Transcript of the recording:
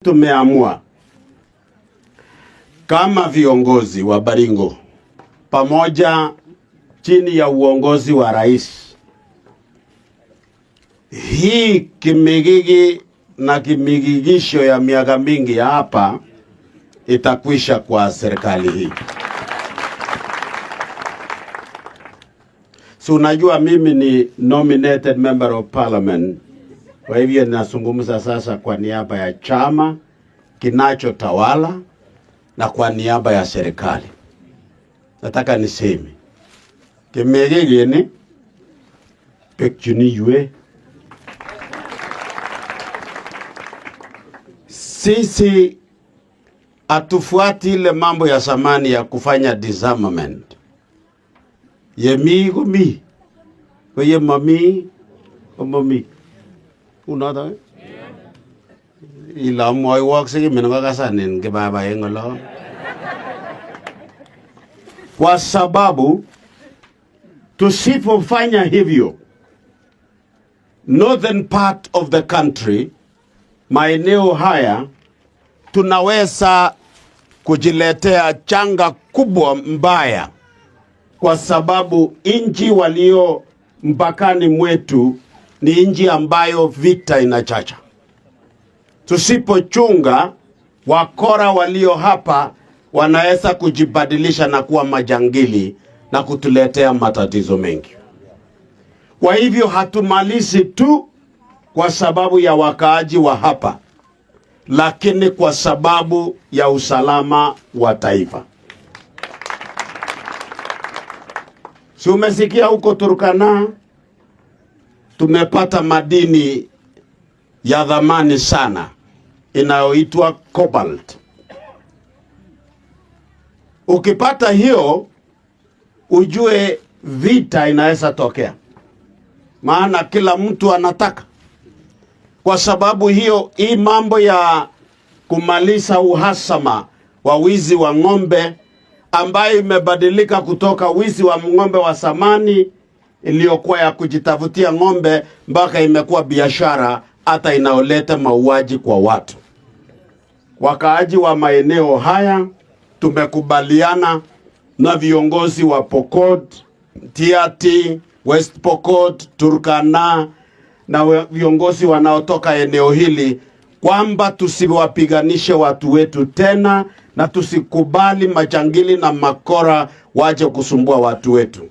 Tumeamua kama viongozi wa Baringo pamoja chini ya uongozi wa rais, hii kimigigi na kimigigisho ya miaka mingi hapa itakwisha kwa serikali hii. So unajua mimi ni nominated member of parliament. Kwa hivyo ninazungumza sasa kwa niaba ya chama kinachotawala na kwa niaba ya serikali. Nataka niseme kimegege ni pekchuni yue. Sisi atufuati ile mambo ya zamani ya kufanya disarmament. Yemi gumi. Kwa ye mami mami. Unata ila moi wakse minanga kasanin ke baba engolo, kwa sababu tusipofanya hivyo, northern part of the country, maeneo haya, tunaweza kujiletea changa kubwa mbaya, kwa sababu inji walio mpakani mwetu ni inji ambayo vita inachacha. Tusipochunga, wakora walio hapa wanaweza kujibadilisha na kuwa majangili na kutuletea matatizo mengi. Kwa hivyo hatumalizi tu kwa sababu ya wakaaji wa hapa, lakini kwa sababu ya usalama wa taifa. Si umesikia huko Turkana tumepata madini ya dhamani sana inayoitwa cobalt. Ukipata hiyo, ujue vita inaweza tokea, maana kila mtu anataka. Kwa sababu hiyo, hii mambo ya kumaliza uhasama wa wizi wa ng'ombe, ambayo imebadilika kutoka wizi wa ng'ombe wa zamani iliyokuwa ya kujitafutia ng'ombe mpaka imekuwa biashara hata inaoleta mauaji kwa watu. Wakaaji wa maeneo haya tumekubaliana na viongozi wa Pokot, Tiaty, West Pokot, Turkana na viongozi wanaotoka eneo hili kwamba tusiwapiganishe watu wetu tena na tusikubali majangili na makora waje kusumbua watu wetu.